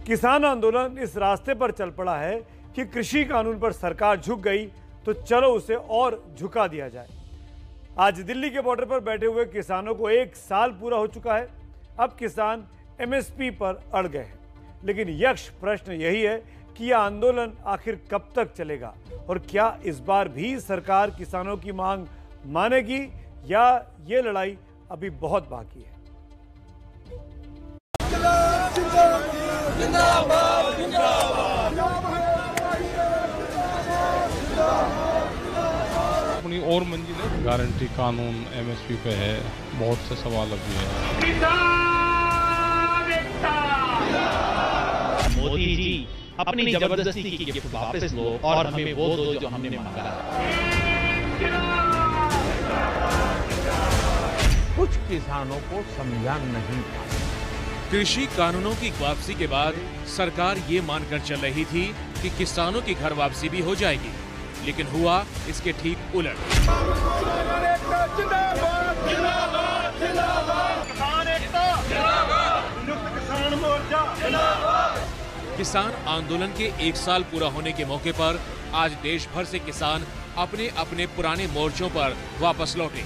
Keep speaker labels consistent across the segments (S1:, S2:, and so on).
S1: किसान आंदोलन इस रास्ते पर चल पड़ा है कि कृषि कानून पर सरकार झुक गई तो चलो उसे और झुका दिया जाए। आज दिल्ली के बॉर्डर पर बैठे हुए किसानों को 1 साल पूरा हो चुका है। अब किसान एमएसपी पर अड़ गए हैं, लेकिन यक्ष प्रश्न यही है कि यह आंदोलन आखिर कब तक चलेगा और क्या इस बार भी सरकार किसानों की मांग मानेगी या ये लड़ाई अभी बहुत बाकी है।
S2: अपनी और मंजिलें गारंटी कानून एमएसपी पे है, बहुत से सवाल अभी है।
S3: मोदी जी अपनी जबरदस्ती की गिफ्ट वापस लो और हमें वो दो जो हमने मांगा है।
S4: कुछ किसानों को समझा नहीं।
S5: कृषि कानूनों की वापसी के बाद सरकार ये मानकर चल रही थी कि किसानों की घर वापसी भी हो जाएगी, लेकिन हुआ इसके ठीक उलट। किसान आंदोलन के 1 साल पूरा होने के मौके पर आज देश भर से किसान अपने अपने पुराने मोर्चों पर वापस लौटे।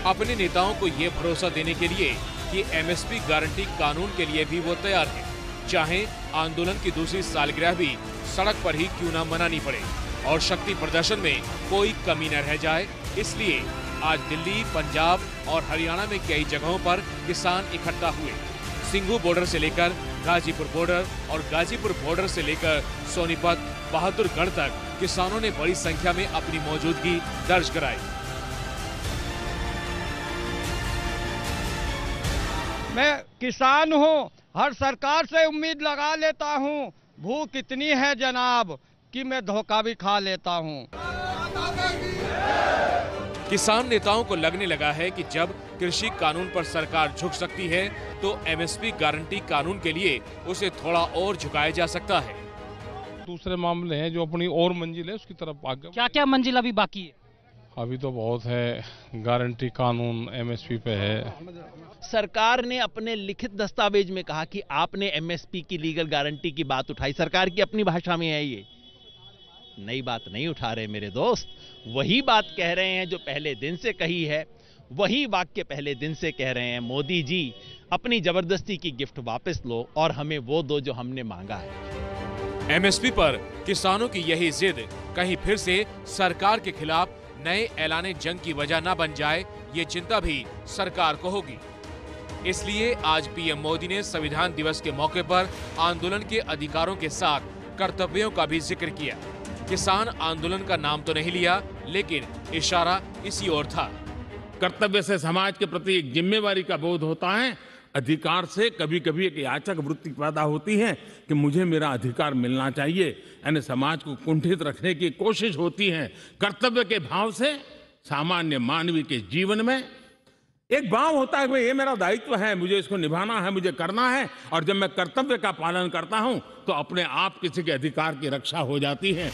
S5: अपने नेताओं को ये भरोसा देने के लिए कि एमएसपी गारंटी कानून के लिए भी वो तैयार है, चाहे आंदोलन की दूसरी सालगिरह भी सड़क पर ही क्यों ना मनानी पड़े और शक्ति प्रदर्शन में कोई कमी न रह जाए। इसलिए आज दिल्ली, पंजाब और हरियाणा में कई जगहों पर किसान इकट्ठा हुए। सिंघू बॉर्डर से लेकर गाजीपुर बॉर्डर और गाजीपुर बॉर्डर से लेकर सोनीपत, बहादुरगढ़ तक किसानों ने बड़ी संख्या में अपनी मौजूदगी दर्ज कराई।
S6: मैं किसान हूँ, हर सरकार से उम्मीद लगा लेता हूँ। भूख इतनी है जनाब कि मैं धोखा भी खा लेता हूँ।
S5: किसान नेताओं को लगने लगा है कि जब कृषि कानून पर सरकार झुक सकती है तो एमएसपी गारंटी कानून के लिए उसे थोड़ा और झुकाया जा सकता है।
S2: दूसरे मामले हैं जो अपनी और मंजिल है उसकी तरफ आगे।
S7: क्या क्या मंजिल अभी बाकी है?
S2: अभी तो बहुत है, गारंटी कानून एमएसपी पे है।
S3: सरकार ने अपने लिखित दस्तावेज में कहा कि आपने एमएसपी की लीगल गारंटी की बात उठाई। सरकार की अपनी भाषा में है, ये नई बात नहीं उठा रहे मेरे दोस्त, वही बात कह रहे हैं जो पहले दिन से कही है, वही वाक्य पहले दिन से कह रहे हैं। मोदी जी अपनी जबरदस्ती की गिफ्ट वापस लो और हमें वो दो जो हमने मांगा है।
S5: एमएसपी पर किसानों की यही जिद कहीं फिर से सरकार के खिलाफ नए ऐलाने जंग की वजह न बन जाए, ये चिंता भी सरकार को होगी। इसलिए आज पीएम मोदी ने संविधान दिवस के मौके पर आंदोलन के अधिकारों के साथ कर्तव्यों का भी जिक्र किया। किसान आंदोलन का नाम तो नहीं लिया, लेकिन इशारा इसी ओर था।
S4: कर्तव्य से समाज के प्रति एक जिम्मेवारी का बोध होता है। अधिकार से कभी कभी एक याचक वृत्ति पैदा होती है कि मुझे मेरा अधिकार मिलना चाहिए, यानी समाज को कुंठित रखने की कोशिश होती है। कर्तव्य के भाव से सामान्य मानवीय के जीवन में एक भाव होता है कि ये मेरा दायित्व है, मुझे इसको निभाना है, मुझे करना है। और जब मैं कर्तव्य का पालन करता हूं तो अपने आप किसी के अधिकार की रक्षा हो जाती है।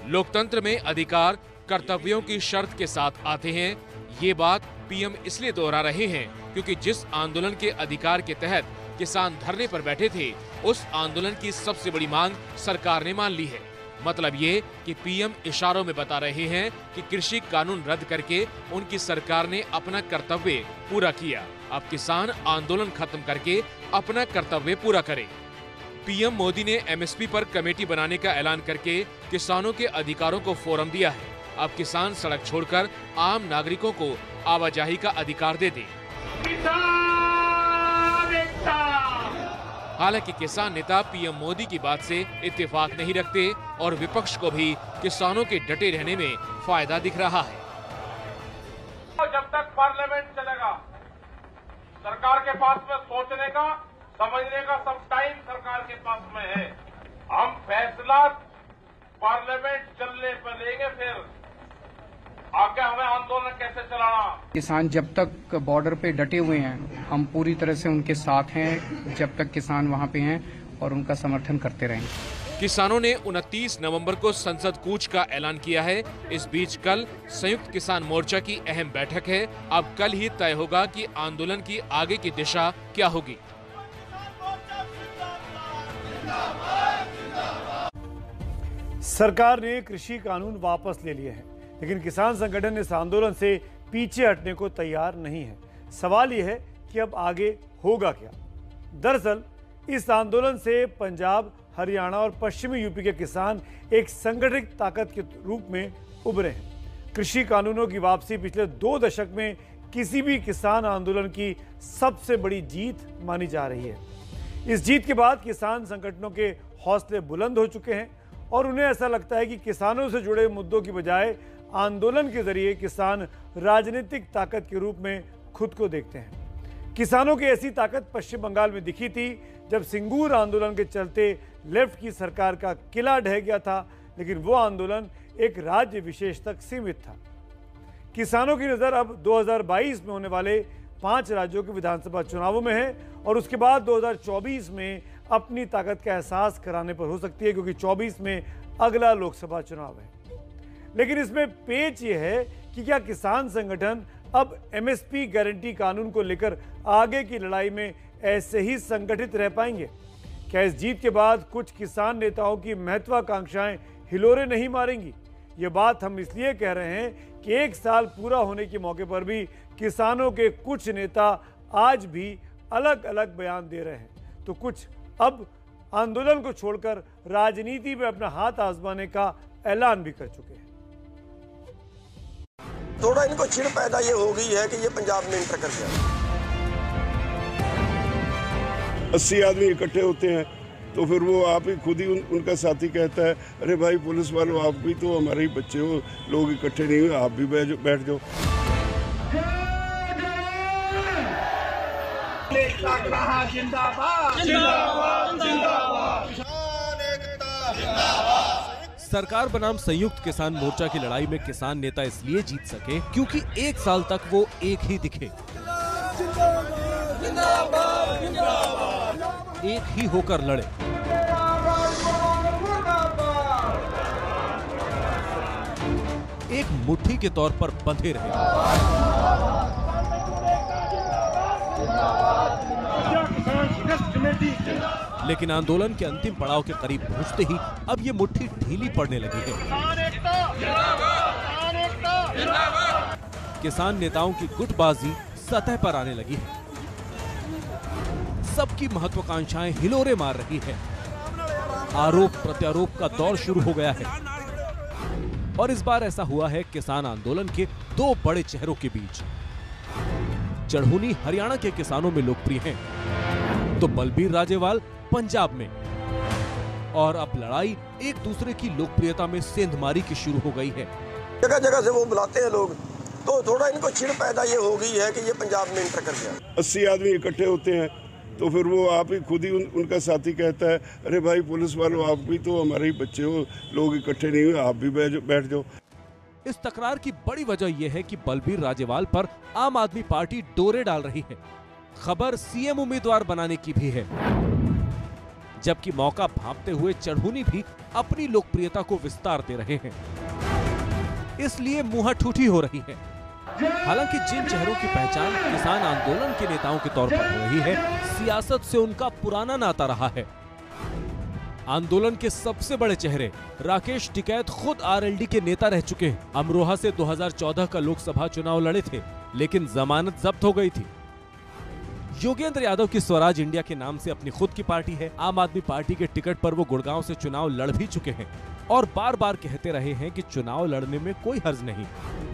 S5: लोकतंत्र में अधिकार कर्तव्यों की शर्त के साथ आते हैं। ये बात पीएम इसलिए दोहरा रहे हैं क्योंकि जिस आंदोलन के अधिकार के तहत किसान धरने पर बैठे थे, उस आंदोलन की सबसे बड़ी मांग सरकार ने मान ली है। मतलब ये कि पीएम इशारों में बता रहे हैं कि कृषि कानून रद्द करके उनकी सरकार ने अपना कर्तव्य पूरा किया। अब किसान आंदोलन खत्म करके अपना कर्तव्य पूरा करें। पीएम मोदी ने एमएसपी पर कमेटी बनाने का ऐलान करके किसानों के अधिकारों को फोरम दिया है। अब किसान सड़क छोड़कर आम नागरिकों को आवाजाही का अधिकार दे दें। हालांकि किसान नेता पीएम मोदी की बात से इत्तेफाक नहीं रखते और विपक्ष को भी किसानों के डटे रहने में फायदा दिख रहा है।
S8: जब तक पार्लियामेंट चलेगा, सरकार के पास में सोचने का, समझने का सब टाइम सरकार के पास में है। हम फैसला पार्लियामेंट चलने पर लेंगे, फिर आगे हमें आंदोलन कैसे चलाना।
S9: किसान जब तक बॉर्डर पे डटे हुए हैं, हम पूरी तरह से उनके साथ हैं। जब तक किसान वहां पे हैं और उनका समर्थन करते रहेंगे।
S5: किसानों ने 29 नवंबर को संसद कूच का ऐलान किया है। इस बीच कल संयुक्त किसान मोर्चा की अहम बैठक है। अब कल ही तय होगा कि आंदोलन की आगे की दिशा क्या होगी।
S1: सरकार ने कृषि कानून वापस ले लिए हैं, लेकिन किसान संगठन इस आंदोलन से पीछे हटने को तैयार नहीं है। सवाल यह है कि अब आगे होगा क्या। दरअसल इस आंदोलन से पंजाब, हरियाणा और पश्चिमी यूपी के किसान एक संगठित ताकत के रूप में उभरे हैं। कृषि कानूनों की वापसी पिछले 2 दशक में किसी भी किसान आंदोलन की सबसे बड़ी जीत मानी जा रही है। इस जीत के बाद किसान संगठनों के हौसले बुलंद हो चुके हैं और उन्हें ऐसा लगता है कि किसानों से जुड़े मुद्दों की बजाय आंदोलन के जरिए किसान राजनीतिक ताकत के रूप में खुद को देखते हैं। किसानों की ऐसी ताकत पश्चिम बंगाल में दिखी थी जब सिंगूर आंदोलन के चलते लेफ्ट की सरकार का किला ढह गया था, लेकिन वो आंदोलन एक राज्य विशेष तक सीमित था। किसानों की नजर अब 2022 में होने वाले 5 राज्यों के विधानसभा चुनावों में है और उसके बाद 2024 में अपनी ताकत का एहसास कराने पर हो सकती है, क्योंकि 24 में अगला लोकसभा चुनाव है। लेकिन इसमें पेच ये है कि क्या किसान संगठन अब एमएसपी गारंटी कानून को लेकर आगे की लड़ाई में ऐसे ही संगठित रह पाएंगे? क्या इस जीत के बाद कुछ किसान नेताओं की महत्वाकांक्षाएं हिलोरे नहीं मारेंगी? ये बात हम इसलिए कह रहे हैं कि 1 साल पूरा होने के मौके पर भी किसानों के कुछ नेता आज भी अलग अलग बयान दे रहे हैं, तो कुछ अब आंदोलन को छोड़कर राजनीति में अपना हाथ आजमाने का ऐलान भी कर चुके हैं।
S7: थोड़ा इनको चिढ़ पैदा ये हो गई है कि ये पंजाब में इंटर कर गया।
S10: 80 आदमी इकट्ठे होते हैं तो फिर वो आप ही खुद ही उनका साथी कहता है, अरे भाई पुलिस वालों आप भी तो हमारे ही बच्चे हो, लोग इकट्ठे नहीं हुए, आप भी बैठ जाओ।
S11: सरकार बनाम संयुक्त किसान मोर्चा की लड़ाई में किसान नेता इसलिए जीत सके क्योंकि 1 साल तक वो एक ही दिखे, एक ही होकर लड़े। एक मुट्ठी के तौर पर बंधे रहे। लेकिन आंदोलन के अंतिम पड़ाव के करीब पहुंचते ही अब ये मुट्ठी ढीली पड़ने लगी है। किसान नेताओं की गुटबाजी सतह पर आने लगी है। सबकी महत्वाकांक्षाएं हिलोरे मार रही है। आरोप प्रत्यारोप का दौर शुरू हो गया है और इस बार ऐसा हुआ है किसान आंदोलन के 2 बड़े चेहरों के बीच। चढ़ूनी हरियाणा के किसानों में लोकप्रिय हैं, तो बलबीर राजेवाल पंजाब में, और अब लड़ाई एक दूसरे की लोकप्रियता में सेंधमारी की शुरू हो गई है।
S7: जगह जगह से वो बुलाते हैं लोग, तो थोड़ा इनको चिढ़ पैदा ये हो गई है कि ये पंजाब में इंटर कर गया।
S10: 80 आदमी इकट्ठे होते हैं तो फिर वो आप ही खुद ही उनका साथी कहता है, अरे भाई पुलिस वालों आप भी तो हमारे ही बच्चे हो, लोग इकट्ठे नहीं हुए, आप भी बैठ जाओ।
S11: इस तकरार की बड़ी वजह यह है कि बलबीर राजेवाल पर आम आदमी पार्टी डोरे डाल रही है। खबर सीएम उम्मीदवार बनाने की भी है, जबकि मौका भांपते हुए चढ़ूनी भी अपनी लोकप्रियता को विस्तार दे रहे हैं, इसलिए मुंहठूठी हो रही है। हालांकि जिन चेहरों की पहचान किसान आंदोलन के नेताओं के तौर पर हो रही है, सियासत से उनका पुराना नाता रहा है। आंदोलन के सबसे बड़े चेहरे राकेश टिकैत खुद आरएलडी के नेता रह चुके हैं। अमरोहा से 2014 का लोकसभा चुनाव लड़े थे, लेकिन जमानत जब्त हो गई थी। योगेंद्र यादव की स्वराज इंडिया के नाम से अपनी खुद की पार्टी है। आम आदमी पार्टी के टिकट पर वो गुड़गांव से चुनाव लड़ भी चुके हैं और बार बार कहते रहे हैं कि चुनाव लड़ने में कोई हर्ज नहीं।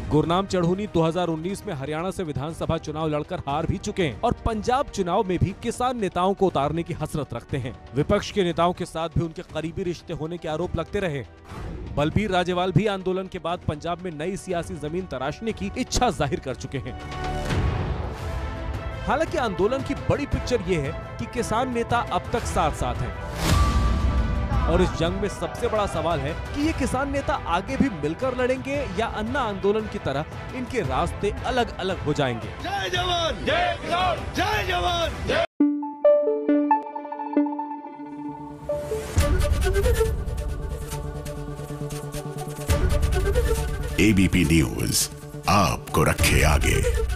S11: गुरनाम चढ़ूनी 2019 में हरियाणा से विधानसभा चुनाव लड़कर हार भी चुके हैं और पंजाब चुनाव में भी किसान नेताओं को उतारने की हसरत रखते हैं। विपक्ष के नेताओं के साथ भी उनके करीबी रिश्ते होने के आरोप लगते रहे। बलबीर राजेवाल भी आंदोलन के बाद पंजाब में नई सियासी जमीन तराशने की इच्छा जाहिर कर चुके हैं। हालांकि आंदोलन की बड़ी पिक्चर ये है कि किसान नेता अब तक साथ साथ हैं और इस जंग में सबसे बड़ा सवाल है कि ये किसान नेता आगे भी मिलकर लड़ेंगे या अन्ना आंदोलन की तरह इनके रास्ते अलग अलग हो जाएंगे।
S12: जय जवान, जय किसान, जय जवान, जय
S13: एबीपी न्यूज आपको रखे आगे।